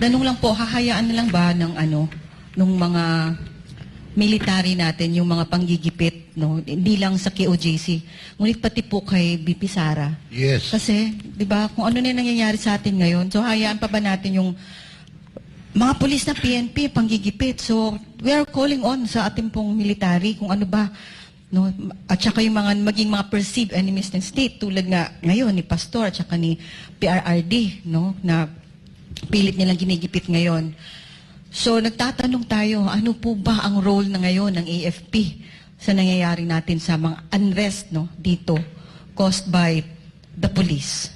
Tanong lang po, hahayaan na lang ba ng nung mga military natin, yung mga panggigipit, no? Hindi lang sa KOJC, ngunit pati po kay BP Sara. Yes. Kasi, di ba, kung ano na yung nangyayari sa atin ngayon, so hayaan pa ba natin yung mga pulis na PNP, panggigipit. So, we are calling on sa ating pong military kung ano ba, no? At saka yung maging mga perceived enemies ng state, tulad nga ngayon ni Pastor at saka ni PRRD, no? Na pilit nilang ginigipit ngayon. So, nagtatanong tayo, ano po ba ang role na ngayon ng AFP sa nangyayari natin sa mga unrest, no, dito, caused by the police?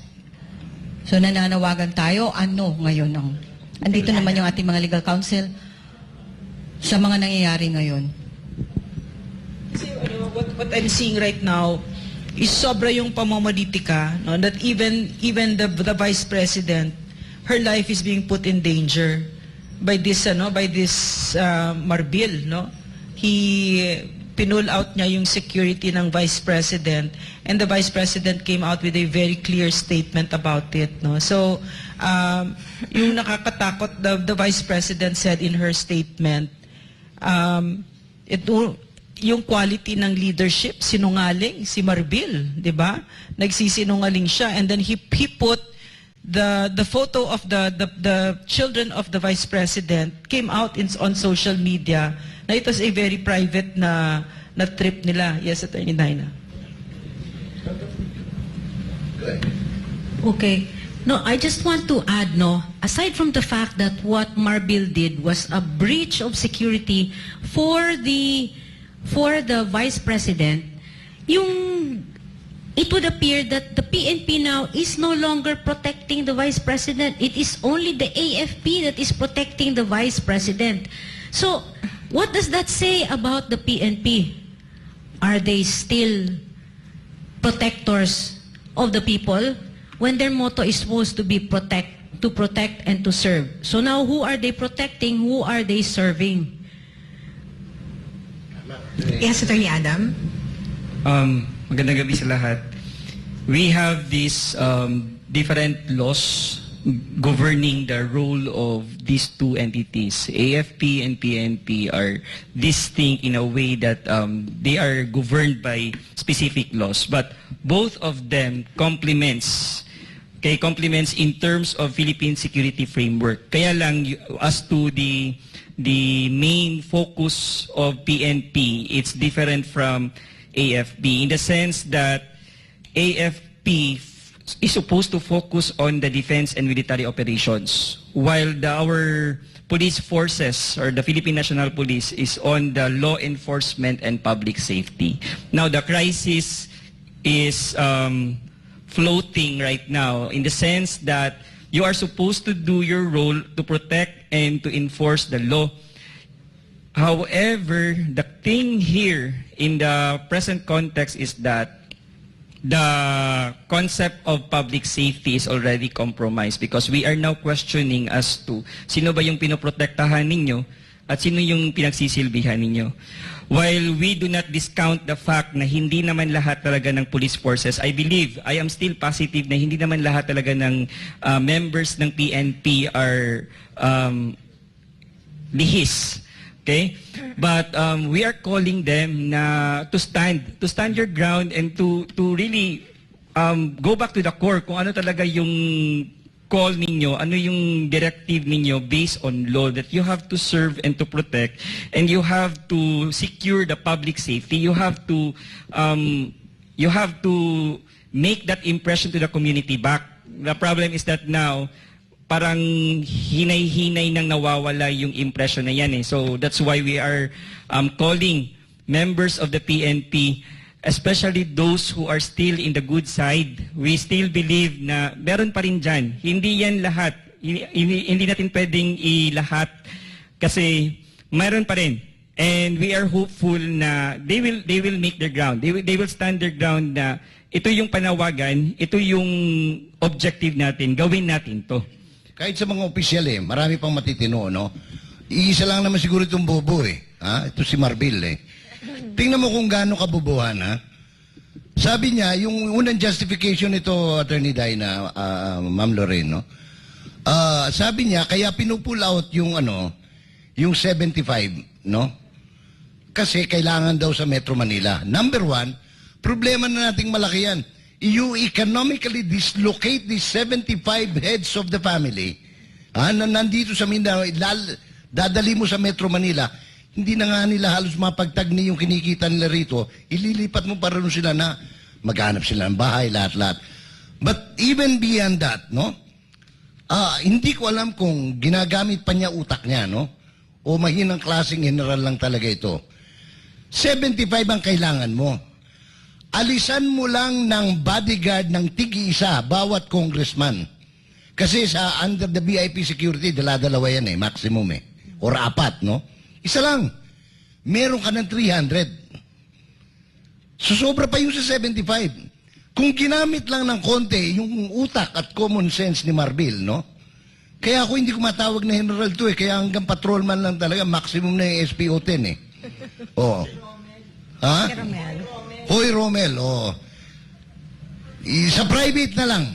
So, nananawagan tayo, ano ngayon ang... Andito naman yung ating mga legal counsel sa mga nangyayari ngayon. Kasi what I'm seeing right now is sobra yung pamamalitika, no, that even the Vice President, her life is being put in danger by this Marbil, no? He pinull out niya yung security ng Vice President, and the Vice President came out with a very clear statement about it, no? So yung nakakatakot, the Vice President said in her statement, yung quality ng leadership, sinungaling si Marbil, di ba? Nagsisinungaling siya, and then he put the photo of the children of the Vice President came out on social media na it was a very private na trip nila. Yes, Attorney Daina. Okay. No, I just want to add, no, aside from the fact that what Marbil did was a breach of security for the Vice President, it would appear that the PNP now is no longer protecting the Vice President. It is only the AFP that is protecting the Vice President. So, what does that say about the PNP? Are they still protectors of the people when their motto is supposed to be protect and to serve? So now, who are they protecting? Who are they serving? Yes, Attorney Adam. Magandang gabi sa lahat. We have these different laws governing the role of these two entities. AFP and PNP are distinct in a way that they are governed by specific laws, but both of them complements in terms of Philippine security framework. Kaya lang, as to the main focus of PNP, it's different from AFP in the sense that AFP is supposed to focus on the defense and military operations, while our police forces or the Philippine National Police is on the law enforcement and public safety. Now, the crisis is floating right now in the sense that you are supposed to do your role to protect and to enforce the law. However, the thing here in the present context is that the concept of public safety is already compromised because we are now questioning as to sino ba yung pinoprotektahan ninyo at sino yung pinagsisilbihan ninyo. While we do not discount the fact na hindi naman lahat talaga ng police forces, I am still positive na hindi naman lahat talaga ng members ng PNP are lihis. Okay? But we are calling them to stand your ground and to really go back to the core kung ano talaga yung call ninyo, ano yung directive ninyo based on law that you have to serve and to protect, and you have to secure the public safety. You have to make that impression to the community back. The problem is that now parang hinay-hinay nang nawawala yung impression na yan eh. So that's why we are calling members of the PNP, especially those who are still in the good side. We still believe na meron pa rin dyan. Hindi yan lahat. Hindi natin pwedeng ilahat kasi meron pa rin. And we are hopeful na they will make their ground. They will stand their ground na ito yung panawagan, ito yung objective natin, gawin natin to. Kahit sa mga opisyal marami pang matitino, no? Iisa lang naman siguro itong bobo Ha? Ito si Marbil Tingnan mo kung gaano kabobohan, ha? Sabi niya, yung unang justification nito, Attorney Daina, Ma'am Lorraine, no? Sabi niya, kaya pinupull out yung yung 75, no? Kasi kailangan daw sa Metro Manila. Number one, problema na nating malaki yan. You economically dislocate these 75 heads of the family. Na nandito sa Mindanao, dadali mo sa Metro Manila, hindi na nga nila halos mapagtagni yung kinikita nila rito, ililipat mo para rin sila na maghanap sila ng bahay, lahat-lahat. But even beyond that, no? Hindi ko alam kung ginagamit pa niya utak niya, no? O mahinang klaseng general lang talaga ito. 75 ang kailangan mo. Alisan mo lang ng bodyguard ng tig-isa bawat congressman. Kasi sa under the VIP security, dala-dalawa yan maximum Or 4, no? Isa lang. Meron ka ng 300. So sobra pa yung sa 75. Kung ginamit lang ng konti yung utak at common sense ni Marbil, no? Kaya ako hindi ko matawag na general to kaya hanggang patrolman lang talaga, maximum na yung SPO-10 Oo. Ha? Hoy Romel, sa private na lang,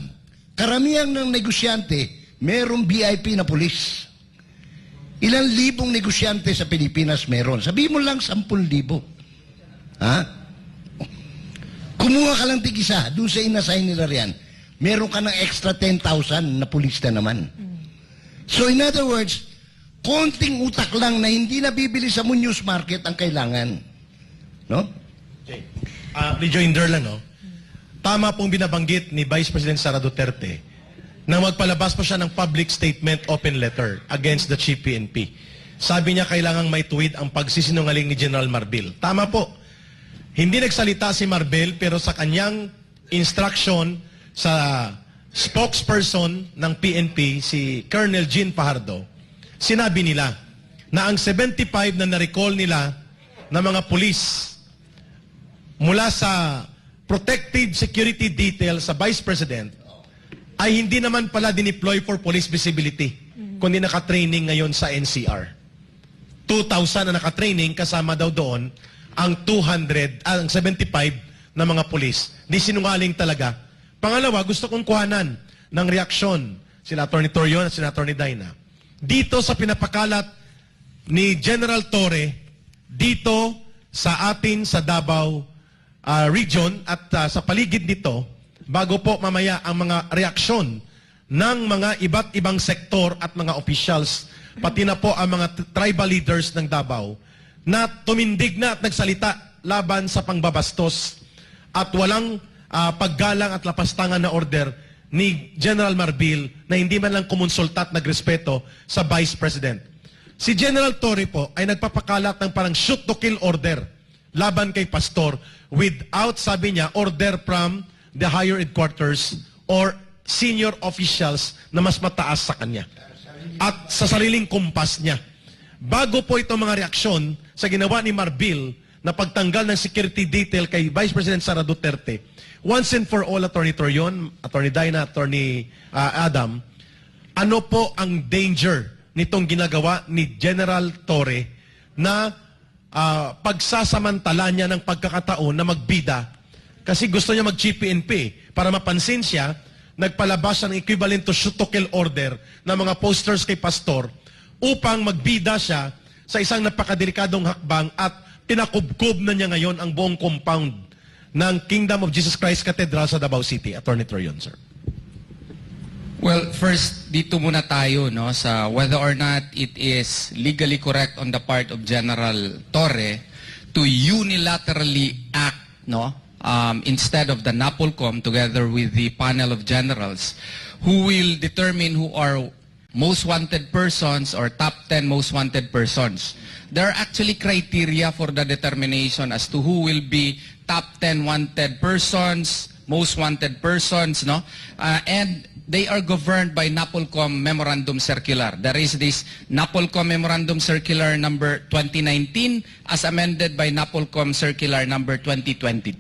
karamihan ng negosyante, merong VIP na pulis. Ilang libong negosyante sa Pilipinas meron? Sabihin mo lang 10,000. Ha? Kumuha ka lang tig-isa, doon sa inassign nila riyan, meron ka ng extra 10,000 na pulis na naman. So in other words, konting utak lang na hindi nabibili sa Muñoz Market ang kailangan. No? Okay. Rejoinder lang, no? Tama pong binabanggit ni Vice President Sara Duterte na magpalabas po siya ng public statement open letter against the Chief PNP. Sabi niya kailangang may tuwid ang pagsisinungaling ni General Marbil. Tama po. Hindi nagsalita si Marbil pero sa kanyang instruction sa spokesperson ng PNP, si Colonel Jean Fajardo, sinabi nila na ang 75 na na-recall nila na mga pulis mula sa protective security detail sa Vice President ay hindi naman pala dineploy for police visibility, kundi nakatraining ngayon sa NCR. 2,000 na nakatraining, kasama daw doon ang 75 na mga pulis. Di sinungaling talaga. Pangalawa, gusto kong kuhanan ng reaksyon sila Atty. Torion at sila Atty. Daina. Dito sa pinapakalat ni General Torre, dito sa atin sa Davao region at sa paligid nito, bago po mamaya ang mga reaksyon ng mga iba't ibang sektor at mga officials, pati na po ang mga tribal leaders ng Davao, na tumindig na at nagsalita laban sa pangbabastos at walang paggalang at lapastangan na order ni General Marbil na hindi man lang kumonsulta at nagrespeto sa Vice President. Si General Torre po ay nagpapakalat ng parang shoot to kill order laban kay Pastor without, sabi niya, order from the higher headquarters or senior officials na mas mataas sa kanya at sa sariling kumpas niya. Bago po itong mga reaksyon sa ginawa ni Marbil na pagtanggal ng security detail kay Vice President Sara Duterte, once and for all, Atty. Torion, Atty. Daina, Atty. Adam, ano po ang danger nitong ginagawa ni General Torre na pagsasamantala niya ng pagkakataon na magbida kasi gusto niya mag-GPNP para mapansin siya, nagpalabas ng equivalent to shoot to kill order na mga posters kay Pastor upang magbida siya sa isang napakadelikadong hakbang at pinakubkob na niya ngayon ang buong compound ng Kingdom of Jesus Christ Cathedral sa Davao City. Atty. Torion, sir. Well, first, dito muna tayo no, sa whether or not it is legally correct on the part of General Torre to unilaterally act no, instead of the NAPOLCOM together with the panel of generals who will determine who are most wanted persons or top 10 most wanted persons. There are actually criteria for the determination as to who will be top 10 wanted persons, most wanted persons, no? And they are governed by NAPOLCOM Memorandum Circular. There is this NAPOLCOM Memorandum Circular number 2019 as amended by NAPOLCOM Circular number 2022.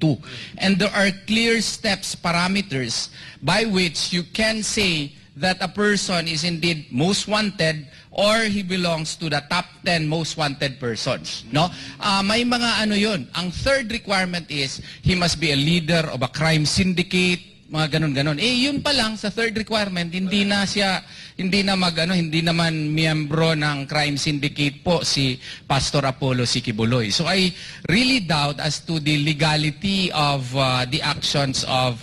And there are clear steps, parameters by which you can say that a person is indeed most wanted or he belongs to the top 10 most wanted persons. No? May mga ano yun. Ang third requirement is he must be a leader of a crime syndicate, mga ganun-ganon. Yun pa lang sa third requirement, hindi naman miyembro ng crime syndicate po si Pastor Apollo Sikibuloy. So I really doubt as to the legality of the actions of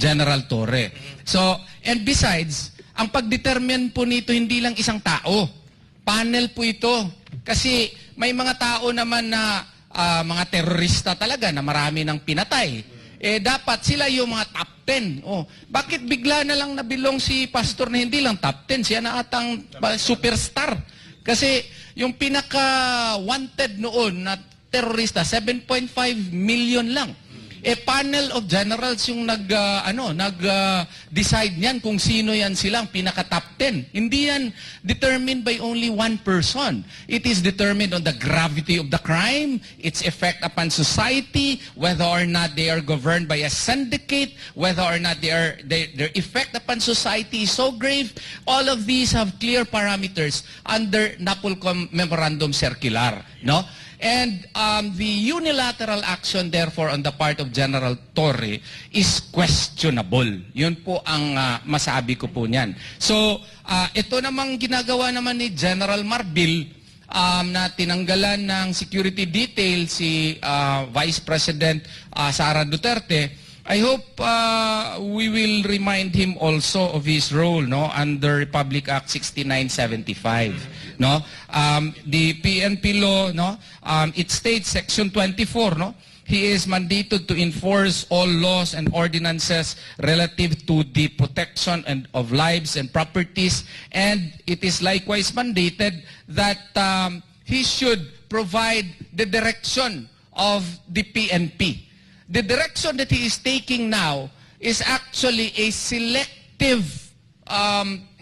General Torre. So, and besides, ang pagdetermine po nito hindi lang isang tao. Panel po ito. Kasi may mga tao naman na mga terorista talaga na marami ng pinatay. Dapat sila yung mga top 10. Bakit bigla na lang nabilong si pastor na hindi lang top 10? Siya na atang superstar. Kasi yung pinaka-wanted noon na terorista, 7.5 million lang. Panel of generals yung nag-decide niyan kung sino yan silang pinaka-top 10. Hindi yan determined by only one person. It is determined on the gravity of the crime, its effect upon society, whether or not they are governed by a syndicate, whether or not their effect upon society is so grave. All of these have clear parameters under NAPOLCOM Memorandum Circular, no? And the unilateral action, therefore, on the part of General Torre is questionable. Yun po ang masabi ko po niyan. So, ito namang ginagawa naman ni General Marbil na tinanggalan ng security detail si Vice President Sara Duterte. I hope we will remind him also of his role, no, under Republic Act 6975, no. The PNP law, no, it states section 24, no. He is mandated to enforce all laws and ordinances relative to the protection of lives and properties, and it is likewise mandated that he should provide the direction of the PNP. The direction that he is taking now is actually a selective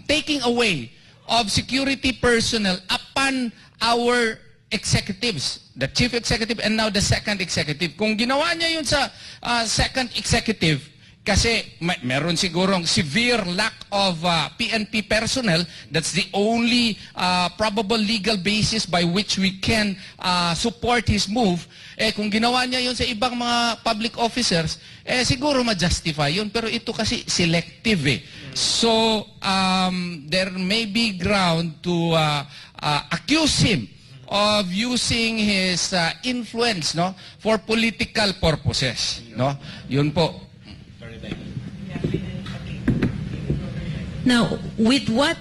taking away of security personnel upon our executives, the chief executive and now the second executive. Kung ginawa niya yun sa second executive, kasi meron sigurong severe lack of PNP personnel, that's the only probable legal basis by which we can support his move. Kung ginawa niya yun sa ibang mga public officers, siguro ma-justify yun. Pero ito kasi selective. So, there may be ground to accuse him of using his influence, no, for political purposes, no. Yun po. Now, with what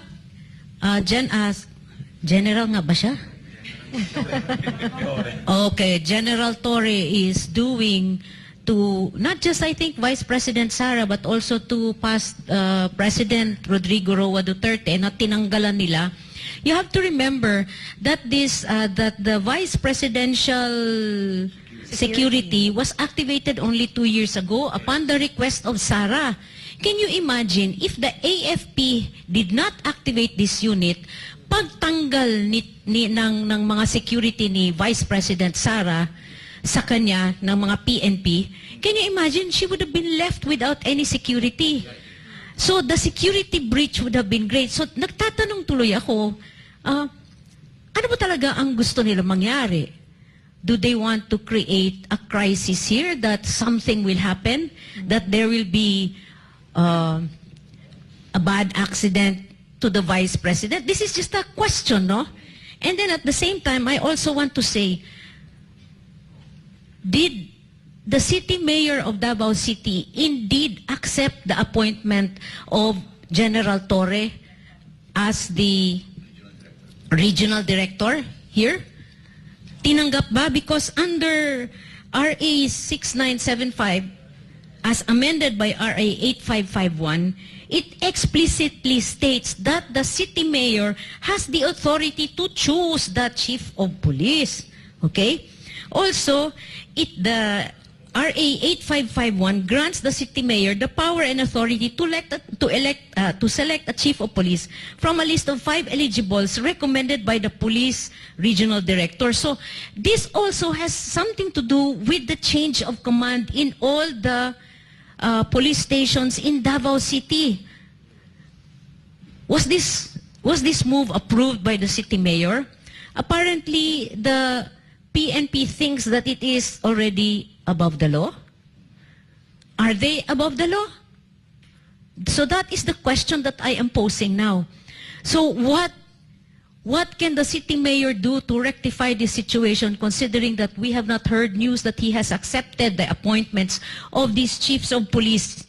General nga ba siya? Okay, General Torre is doing to not just, I think, Vice President Sara, but also to past President Rodrigo Roa Duterte na tinanggalan nila. You have to remember that that the Vice Presidential Security was activated only 2 years ago upon the request of Sara. Can you imagine if the AFP did not activate this unit, pagtanggal ng mga security ni Vice President Sara sa kanya ng mga PNP, can you imagine she would have been left without any security? So the security breach would have been great. So nagtatanong tuloy ako, ano ba talaga ang gusto nila mangyari? Do they want to create a crisis here that something will happen, that there will be a bad accident to the Vice President? This is just a question, no? And then at the same time, I also want to say, did the city mayor of Davao City indeed accept the appointment of General Torre as the regional director here? Tinanggap ba? Because under RA 6975, as amended by RA 8551, it explicitly states that the city mayor has the authority to choose the chief of police. Okay? Also, the RA 8551 grants the city mayor the power and authority to select a chief of police from a list of 5 eligibles recommended by the police regional director. So, this also has something to do with the change of command in all the police stations in Davao City. Was this move approved by the city mayor? Apparently, the PNP thinks that it is already above the law. Are they above the law? So that is the question that I am posing now. So what can the city mayor do to rectify this situation, considering that we have not heard news that he has accepted the appointments of these chiefs of police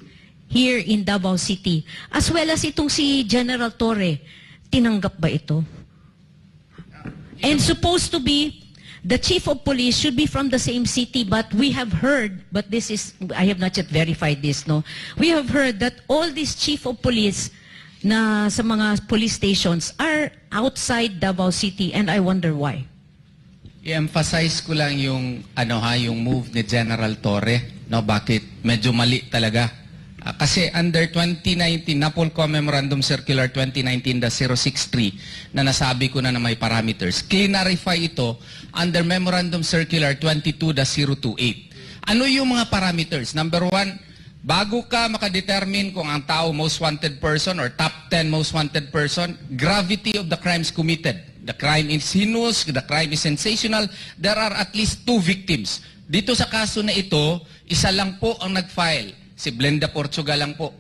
here in Davao City? As well as itong si General Torre, tinanggap ba ito? And supposed to be, the chief of police should be from the same city, but we have heard, but this is, I have not yet verified this, no? We have heard that all these chief of police na sa mga police stations are outside Davao City, and I wonder why. I-emphasize ko lang yung yung move ni General Torre, no, bakit medyo mali talaga. Kasi under 2019 NAPOLCOM Memorandum Circular 2019-063 na nasabi ko na may parameters. Clarify ito under Memorandum Circular 22-028. Ano yung mga parameters? Number 1, bago ka makadetermine kung ang tao most wanted person or top 10 most wanted person, gravity of the crimes committed. The crime is heinous, the crime is sensational, there are at least 2 victims. Dito sa kaso na ito, isa lang po ang nag-file. Si Blenda Portugal lang po.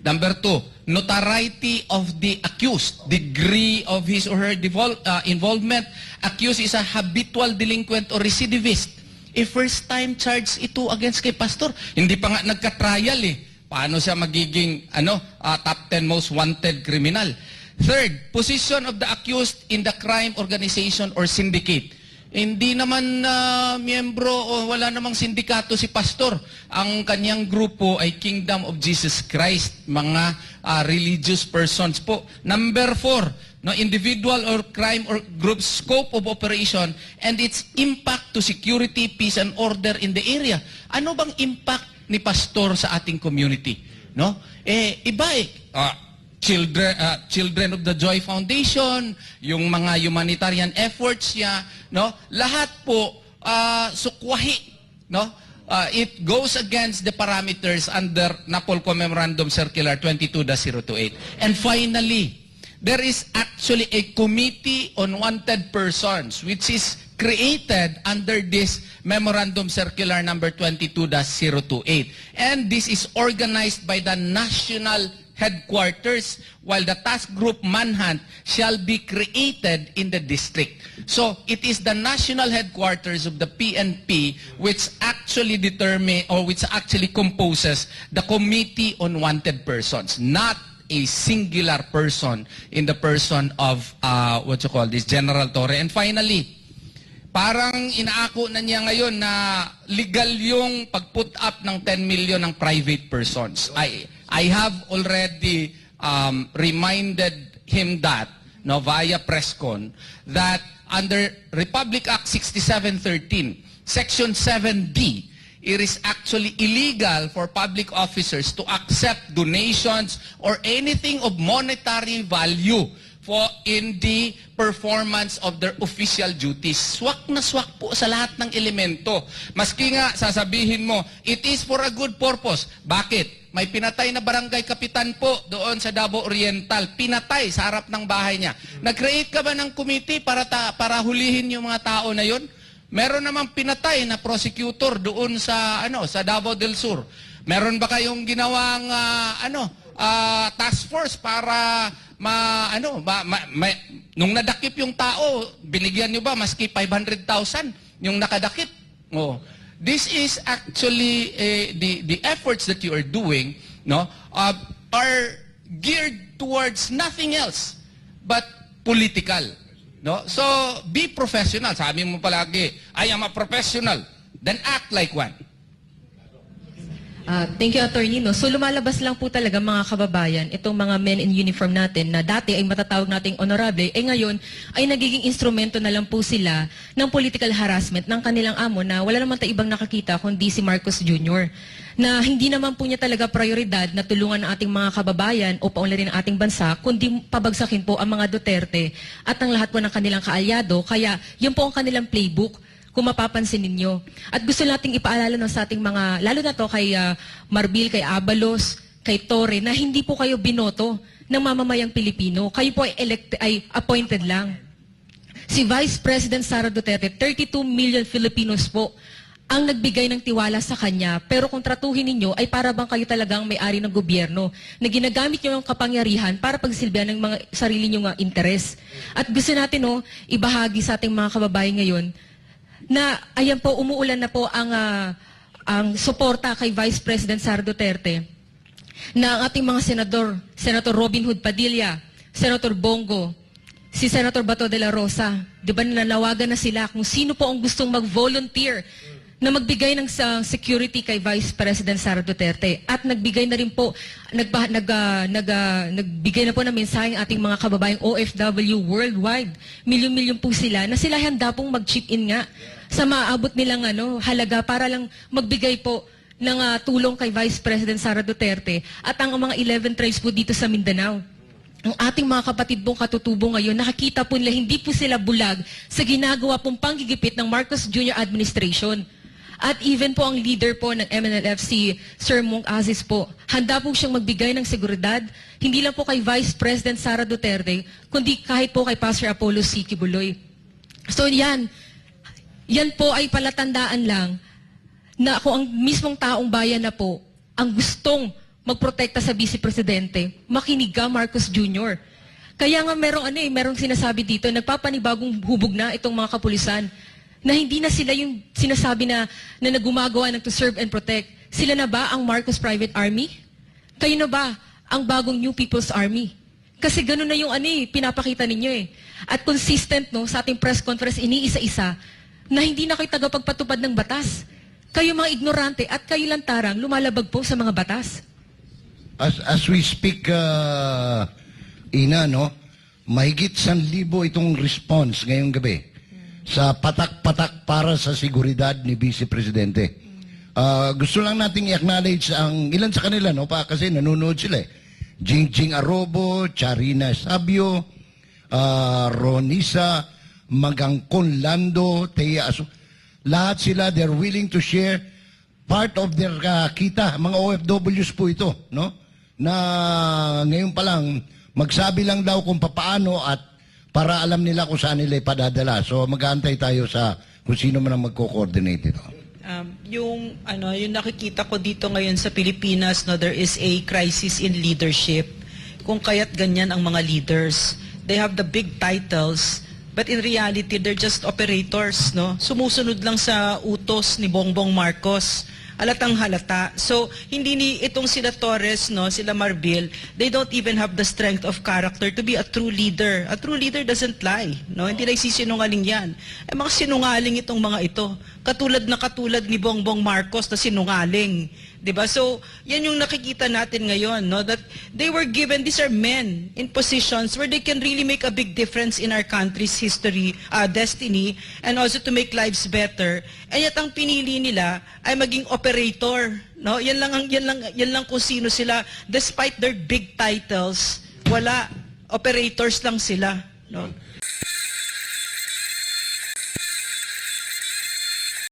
Number 2, notoriety of the accused, degree of his or her involvement. Accused is a habitual delinquent or recidivist. First time charge ito against kay pastor. Hindi pa nga nagka-trial eh. Paano siya magiging top 10 most wanted criminal? Third, position of the accused in the crime organization or syndicate. Hindi naman miyembro o wala namang sindikato si pastor. Ang kanyang grupo ay Kingdom of Jesus Christ, mga religious persons po. Number 4, no, individual or crime or group scope of operation and its impact to security, peace, and order in the area. Ano bang impact ni pastor sa ating community? No? Iba Children of the Joy Foundation, yung mga humanitarian efforts niya, no? Lahat po sukwahi, no? It goes against the parameters under NAPOLCOM Memorandum Circular 22-028. And finally, there is actually a Committee on Wanted Persons which is created under this Memorandum Circular number 22-028. And this is organized by the national headquarters, while the task group manhunt shall be created in the district. So it is the national headquarters of the PNP which actually determine or which actually composes the Committee on Wanted Persons, not a singular person in the person of General Torre. And finally, parang inaako na niya ngayon na legal yung pag-put up ng 10 million ng private persons. I have already reminded him that, no, via Presscon, that under Republic Act 6713, Section 7D, it is actually illegal for public officers to accept donations or anything of monetary value in the performance of their official duties. Swak na swak po sa lahat ng elemento. Maski nga sasabihin mo, it is for a good purpose. Bakit? May pinatay na barangay kapitan po doon sa Davao Oriental. Pinatay sa harap ng bahay niya. Nag-create ka ba ng committee para hulihin yung mga tao na yon? Meron namang pinatay na prosecutor doon sa sa Davao del Sur. Meron ba kayong ginawang task force para nung nadakip yung tao, binigyan nyo ba maski 500,000 yung nakadakip? Oh. This is actually the efforts that you are doing, no, are geared towards nothing else but political, no? So be professional. Sabi mo palagi, I am a professional. Then act like one. Thank you, Attorney. No? So lumalabas lang po talaga mga kababayan, itong mga men in uniform natin na dati ay matatawag nating honorable, ngayon ay nagiging instrumento na lang po sila ng political harassment ng kanilang amo na wala naman ibang nakakita kundi si Marcos Jr. Na hindi naman po niya talaga prioridad na tulungan ang ating mga kababayan o paunlarin ang ating bansa, kundi pabagsakin po ang mga Duterte at ang lahat po ng kanilang kaalyado. Kaya yun po ang kanilang playbook, kung mapapansin ninyo. At gusto nating ipaalala sa ating mga, lalo na to kay Marbil, kay Abalos, kay Torre, na hindi po kayo binoto ng mamamayang Pilipino. Kayo po ay appointed lang. Si Vice President Sara Duterte, 32 million Filipinos po ang nagbigay ng tiwala sa kanya, pero kung tratuhin ninyo ay para bang kayo talagang may-ari ng gobyerno na ginagamit nyo yung kapangyarihan para pagsilbihan ng mga sarili nyo nga interes. At gusto natin ibahagi sa ating mga kababayan ngayon na ayan po, umuulan na po ang suporta kay Vice President Sara Duterte na ang ating mga senador, Senator Robin Hood Padilla, Senator Bongo, si Senator Bato de la Rosa, di ba nananawagan na sila kung sino po ang gustong mag-volunteer na magbigay ng security kay Vice President Sara Duterte. At nagbigay na rin po, nagbigay na po ng mensahe ang ating mga kababayang OFW worldwide. Milyon-milyon po sila na sila handa pong mag-chip in nga sa maaabot nilang halaga para lang magbigay po ng tulong kay Vice President Sara Duterte at ang mga 11 tribes po dito sa Mindanao. Ang ating mga kapatid pong katutubo ngayon, nakakita po nila hindi po sila bulag sa ginagawa pong panggigipit ng Marcos Jr. administration. At even po ang leader po ng MNLF, si Sir Mong Aziz po, handa po siyang magbigay ng seguridad, hindi lang po kay Vice President Sara Duterte, kundi kahit po kay Pastor Apollo C. Kibuloy. So yan po ay palatandaan lang na kung ang mismong taong bayan na po ang gustong magprotekta sa Vice Presidente, makinig ka Marcos Jr. Kaya nga merong sinasabi dito, nagpapanibagong hubog na itong mga kapulisan na hindi na sila yung sinasabi na nagumagawa ng to serve and protect. Sila na ba ang Marcos Private Army? Kayo na ba ang bagong New People's Army? Kasi ganun na yung pinapakita ninyo At consistent sa ating press conference, iniisa-isa, na hindi na kayo tagapagpatupad ng batas. Kayo mga ignorante at kayo lantarang lumalabag po sa mga batas. As we speak, Ina, mahigit 1,000 itong response ngayong gabi sa patak-patak para sa seguridad ni Vice Presidente. Gusto lang nating i-acknowledge ang ilan sa kanila, kasi nanonood sila Jingjing Arobo, Charina Sabio, Ronisa, Magangkon Lando, Thea Asu. Lahat sila, they're willing to share part of their kita. Mga OFWs po ito, na ngayon pa lang, magsabi lang daw kung papaano at para alam nila kung saan nila ipadadala. So mag-aantay tayo sa kung sino man ang magko-coordinate ito. Yung nakikita ko dito ngayon sa Pilipinas, there is a crisis in leadership. Kung kaya't ganyan ang mga leaders. They have the big titles, but in reality, they're just operators, Sumusunod lang sa utos ni Bongbong Marcos. Halatang halata. So, itong sila Torres, sila Marbil, they don't even have the strength of character to be a true leader. A true leader doesn't lie, Hindi nagsisinungaling yan. Mga sinungaling itong mga ito. Katulad ni Bongbong Marcos na sinungaling. Diba? So, yan yung nakikita natin ngayon, that they were given, these are men in positions where they can really make a big difference in our country's history, destiny, and also to make lives better. And yet ang pinili nila ay maging operator, Yan lang kung sino sila. Despite their big titles, operators lang sila,